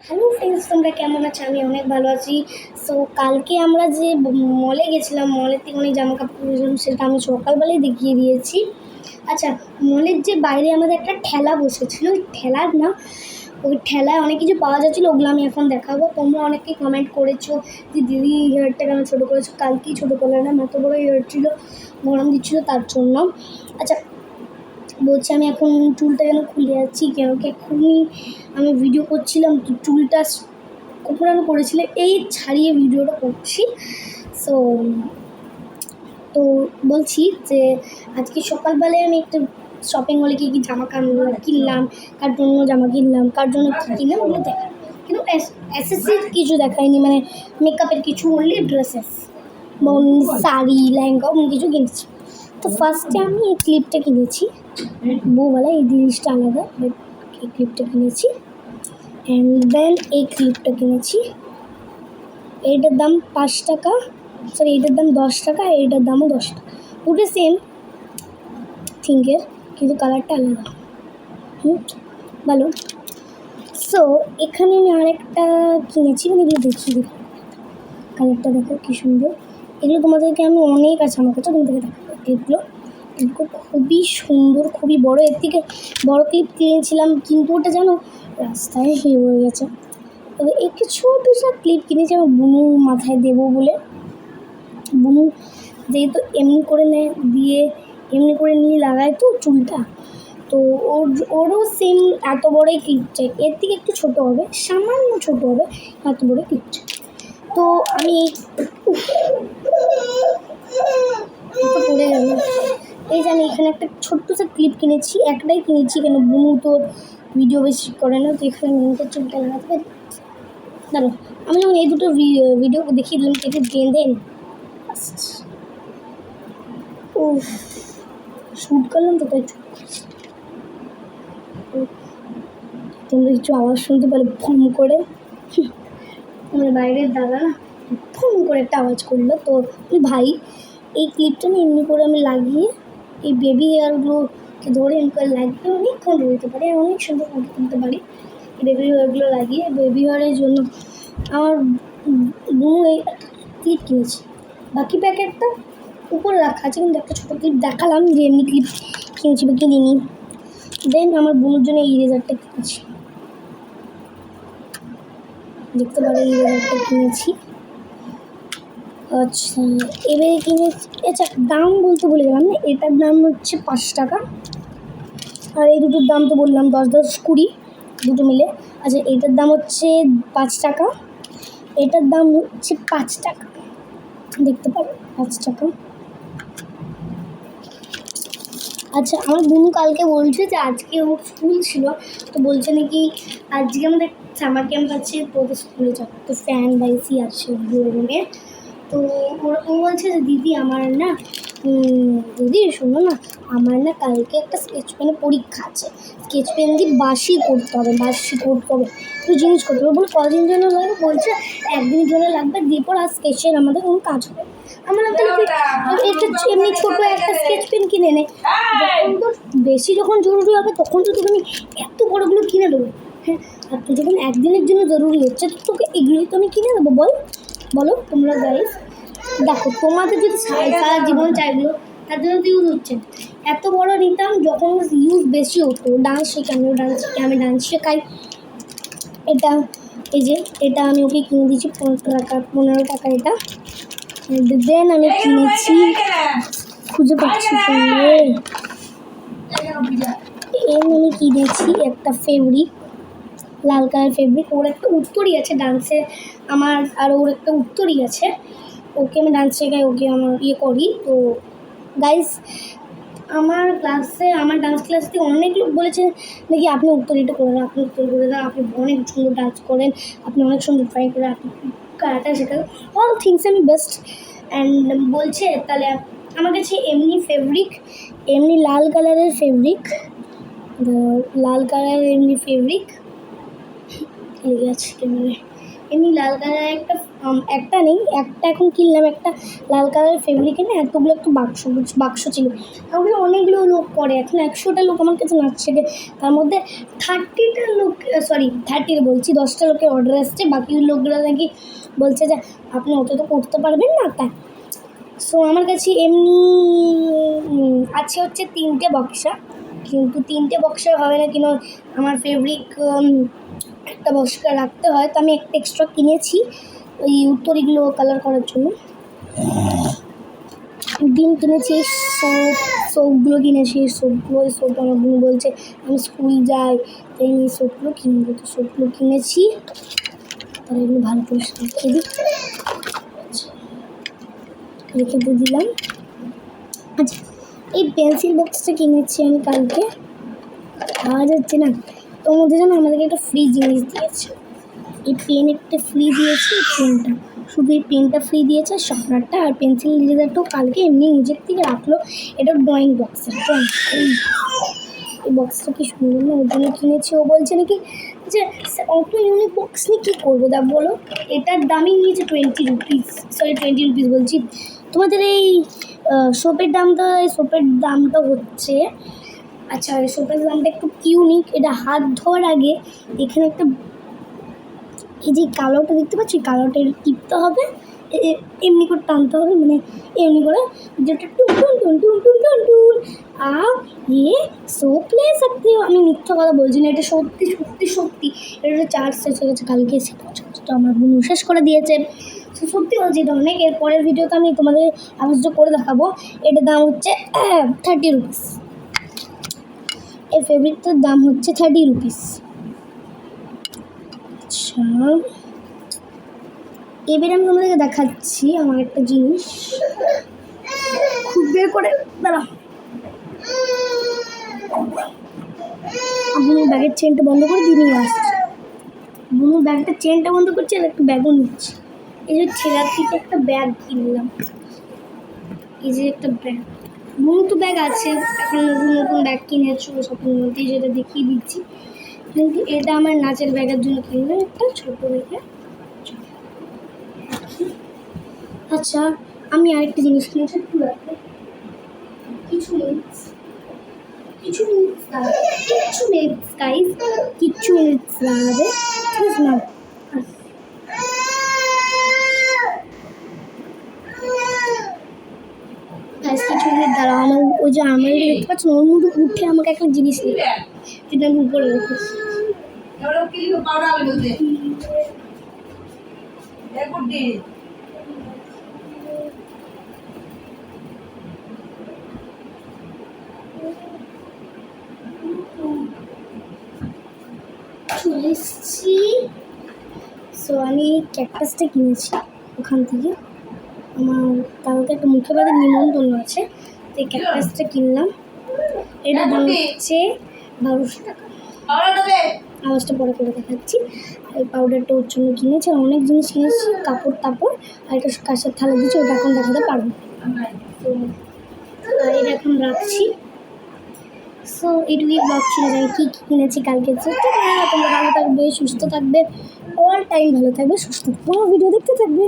Hello friends, তোমরা কেমন আছো? আমি অনেক ভালো আছি। সো কালকে আমরা যে মলে গেছিলাম, মলের থেকে অনেক জামা কাপড় কিনেছিলাম, সেটা আমি সকালবেলায় দেখিয়ে দিয়েছি। আচ্ছা, মলের যে বাইরে আমাদের একটা ঠেলা বসেছিল, ওই ঠেলার না, ওই ঠেলায় অনেক কিছু পাওয়া যাচ্ছিলো, ওগুলো আমি এখন দেখাবো। তোমরা অনেকেই কমেন্ট করেছো যে দিদি হেয়ারটা কেন ছোটো করেছো। কালকেই ছোটো করলে না, এত বড়ো হেয়ার ছিল, গরম দিচ্ছিলো তার জন্য। আচ্ছা, বলছি আমি এখন চুলটা যেন খুলে যাচ্ছি, কেন কি এক্ষুনি আমি ভিডিও করছিলাম তো চুলটা কোপড়ানো করেছিল, এই ছাড়িয়ে ভিডিওটা করছি। সো তো বলছি যে আজকে সকালবেলায় আমি একটু শপিং মলে গিয়ে জামা কিনলাম, কার জন্য জামা কিনলাম, কার জন্য কী কিনলাম ওগুলো দেখা, কিন্তু অ্যাসেসরিজ কিছু দেখায়নি, মানে মেকআপের কিছু বললে ড্রেসেস, শাড়ি, লেহেঙ্গা অন্য কিছু কিনেছি। তো ফার্স্টে আমি এই ক্লিপটা কিনেছি, বউওয়ালা, এই জিনিসটা আলাদা, বাট এই ক্লিপটা কিনেছি। অ্যান্ড দেন এই ক্লিপটা কিনেছি, এইটার দাম 5 টাকা, সরি এইটার দাম 10 টাকা, এইটার দামও 10 টাকা, দুটো সেম থিঙ্কের, কিন্তু কালারটা আলাদা। ভালো। সো এখানে আমি আরেকটা কিনেছি, মানে এগুলো দেখিয়ে দিই, কালারটা দেখো কী সুন্দর। এগুলো তোমাদেরকে আমি অনেক আছে আমার কাছে, তোমাদেরকে দেখো ক্লিপগুলো, ক্লিপগুলো খুবই সুন্দর, খুবই বড়। এর থেকে বড় ক্লিপ কিনেছিলাম, কিন্তু ওটা জানো রাস্তায় হয়ে গেছে। তবে একটু ছোটো সব ক্লিপ কিনেছি আমার বুনু মাথায় দেবো বলে। বুনু যেহেতু এমনি করে নেয়, দিয়ে এমনি করে নিয়ে লাগায় তো চুলটা, তো ওরও সেম এত বড়োই ক্লিপ চাই, এর থেকে একটু ছোটো হবে, সামান্য ছোটো হবে, এত বড়ো ক্লিপ চাই। তো আমি পড়ে গেল, এই যে আমি এখানে একটা ছোট্ট সা ক্লিপ কিনেছি, একটাই কিনেছি, কেন বুনু তো ভিডিও বেশি করে না, তো এখানে মেয়েদের চুলটা লাগাতে পারি। দাঁড়ো, আমি যখন এই দুটো ভিডিও দেখিয়ে দিলাম কেটে বেঁধে ও শ্যুট করলাম, তো তাই তোমরা কিছু আওয়াজ শুনতে পারো ফোন করে, আমার বাইরের দাদা না ফোন করে একটা আওয়াজ করলো। তো ভাই এই ক্লিপটা নিয়ে এমনি করে আমি লাগিয়ে এই বেবি হেয়ারগুলোকে ধরে এমনি করে লাগিয়ে অনেকক্ষণ রইতে পারি, অনেক সুন্দর ফটো তুলতে পারি। এই বেবি হেয়ারগুলো লাগিয়ে, বেবি হেয়ারের জন্য আমার বোন এই ক্লিপ কিনেছি, বাকি প্যাকেটটা উপরে রাখা আছে, কিন্তু একটা ছোটো ক্লিপ দেখালাম যে এমনি ক্লিপ কিনেছি বা কিনিনি। দেন আমার বোনের জন্য এই ইরেজারটা কিনেছি, দেখতে পারো এই ইরেজারটা কিনেছি। আচ্ছা, এবারে কিনেছি, আচ্ছা দাম বলতে ভুলে গেলাম না, এটার দাম হচ্ছে 5 টাকা, আর এই দুটোর দাম তো বললাম 10 10 20 দুটো মিলে। আচ্ছা, এটার দাম হচ্ছে 5 টাকা, এটার দাম হচ্ছে 5 টাকা, দেখতে পারো 5 টাকা। আচ্ছা, আমার বোন কালকে বলছে যে আজকে ওর স্কুল ছিল, তো বলছে নাকি আজকে আমাদের সামার ক্যাম্প আছে, তো ওদের স্কুলে যাবো, তো ফ্যান বা এসি আছে রুমে। তো ও বলছে যে দিদি আমার না, দিদি শোনো না, আমার না কালকে একটা স্কেচ পেনের পরীক্ষা আছে, স্কেচ পেন দিয়ে বাসি করতে হবে, একটু জিনিস করতে হবে। বলে কদিন জন্য লাগবে? বলছে একদিনের জন্য লাগবে, দিয়ে পর আর স্কেচের আমাদের কোনো কাজ হবে। আমার একটা এমনি ছোটো একটা স্কেচ পেন কিনে নে, যখন তোর বেশি যখন জরুরি হবে তখন তো তোকে আমি এত বড়োগুলো কিনে দেবো। হ্যাঁ, আর তুই যখন একদিনের জন্য জরুরি হচ্ছে, তো তোকে এগুলোই তো আমি কিনে দেবো। বলো তোমরা গাইস, দেখো তোমাদের যদি সারা জীবন চাইগুলো তার জন্য তো ইউজ হচ্ছে, এত বড় নিতাম যখন ইউজ বেশি হতো। ডান্স শেখাই, আমি ডান্স শেখাই। এটা এই যে এটা আমি ওকে কিনে দিয়েছি 15 টাকা এটা। দেন আমি কিনেছি, খুঁজে পাচ্ছি আমি কিনেছি একটা ফেব্রিক, লাল কালার ফেব্রিক। ওর একটা উত্তরই আছে ডান্সে, আমার আর ওর একটা উত্তরই আছে, ওকে আমি ডান্স শেখাই, ওকে আমার করি। তো গাইস, আমার ডান্স ক্লাস থেকে অনেক লোক বলেছে নাকি আপনি উত্তরীটা করে দেন, আপনি অনেক সুন্দর ডান্স করেন, আপনি অনেক সুন্দর ড্রয়িং করেন, আপনি কারাটা শেখান, অল থিংস আমি বেস্ট। অ্যান্ড বলছে তাহলে আমার কাছে এমনি লাল কালারের ফেব্রিক লেগে আছে ক্যামেরায়, এমনি লাল কালারের একটা একটা নেই, একটা এখন কিনলাম, একটা লাল কালারের ফেব্রিক এনে এতগুলো একটু বাক্স ছিল। আমাকে অনেকগুলো লোক করে, এখন 100টা লোক আমার কাছে নাচ শেখে, তার মধ্যে 30টা লোক, সরি 30 বলছি, 10টা লোকের অর্ডার আসছে, বাকি লোকগুলো নাকি বলছে যে আপনি অত তো করতে পারবেন না তাই। সো আমার কাছে এমনি আছে হচ্ছে 3টে বক্সা, কিন্তু 3টে বক্সা হবে না, কিন্তু আমার ফেব্রিক একটা বক্সটা রাখতে হয়, তো আমি একটা এক্সট্রা কিনেছি ওই উত্তরীগুলো কালার করার জন্য। ডিম কিনেছি, সোপগুলো কিনেছি, সোপ আমার বোন বলছে আমি স্কুল যাই তাই আমি সোপগুলো কিনবো, তো সোপগুলো কিনেছি, তাহলে এগুলো ভালো করে রেখে দিই, রেখে দিয়ে দিলাম। আচ্ছা, এই পেন্সিল বক্সটা কিনেছি আমি কালকে, আওয়াজ হচ্ছে না, তো মধ্যে যেন আমাদেরকে একটা ফ্রি জিনিস দিয়েছে, এই পেন একটা ফ্রি দিয়েছে, পেনটা শুধু এই পেনটা ফ্রি দিয়েছে, শার্পনারটা আর পেন্সিল ইরেজারটাও কালকে এমনি নিজের থেকে রাখলো। এটা ড্রয়িং বক্সের এই বক্সটা কি সুন্দর না, ওই জন্য কিনেছি। ও বলছে নাকি যে অত ইউনিক বক্স নিয়ে কী করবো দা বলো, এটার দামই নিয়েছে 20 রুপিস, সরি 20 রুপিস বলছি। তোমাদের এই সোপের দামটা হচ্ছে, আচ্ছা সোপের দামটা একটু ইউনিক, এটা হাত ধোয়ার আগে এখানে একটা এই যে কালোটা দেখতে পাচ্ছি, কালোটা টিপতে হবে, এমনি করে টানতে হবে, মানে এমনি করে যেটা টুন টুন টুন টুন টুন টুন টুন সোপ লে सकते हो। আমি মিথ্যা কথা বলছি না, এটা সত্যি সত্যি সত্যি, এটা চার্জ শেষ হয়ে গেছে কালকে, সেটা চার্জটা আমার বোন শেষ করে দিয়েছে, সত্যি বলছি। এটা অনেক, এর পরের ভিডিওতে আমি তোমাদের আওয়াজটা করে দেখাবো। এটার দাম হচ্ছে 30 রুপিস, এই ফেব্রিকটার দাম হচ্ছে 30 রুপিস। আচ্ছা, এবার আমি তোমাদেরকে দেখাচ্ছি আমার একটা জিনিস, খুব বের করে দাঁড়াও, বুনুর ব্যাগের চেনটা বন্ধ করে দিয়ে আসছে, বুনুর ব্যাগটা চেনটা বন্ধ করছে আর একটা ব্যাগও নিচ্ছে। এই যে থেরাপিতে একটা ব্যাগ কিনলাম, এই যে একটা ব্যাগ, বুনু তো ব্যাগ আছে, এখন নতুন নতুন ব্যাগ কিনেছো শপিং মধ্যে, যেটা দেখিয়ে দিচ্ছি, কিন্তু এটা আমার নাচের ব্যাগের জন্য কিনলাম একটা ছোটো ব্যাগে। আচ্ছা, আমি আরেকটা জিনিস কিনেছি, কিছু মিনিটস গাইস, কিছু মিনিটস দাঁড়াবে, ঠিক আছে না? কিছু মিনিট দাঁড়াও, আমার ওই যে আমার দেখতে পাচ্ছেন ওর মধ্যে উঠে আমাকে একটা জিনিস নিয়ে, যেটা আমি উপরে রেখেছি। চলে এসেছি। সো আমি ক্যাকটাসটা কিনেছি ওখান থেকে, আমার কালকে একটা মুখে বাঁধার নিমন্ত্রণ আছে, তো এই ক্যাকটাসটা কিনলাম, এটা দাম হচ্ছে 1200 টাকা। আওয়াজটা পরে করে দেখাচ্ছি। এই পাউডারটা ওর জন্য কিনেছি, আর অনেক জিনিস কিনেছি, কাপড় তাপড়, আর একটা কাঁচের থালা দিচ্ছি, ওটা এখন দেখাতে পারবো। তো এটা এখন রাখছি। সো এইটুকুই ব্লগ ছিল, যে কী কী কিনেছি কালকে। তোমরা ভালো থাকবে, সুস্থ থাকবে, অল টাইম ভালো থাকবে, সুস্থ থাকবে, আমার ভিডিও দেখতে থাকবে।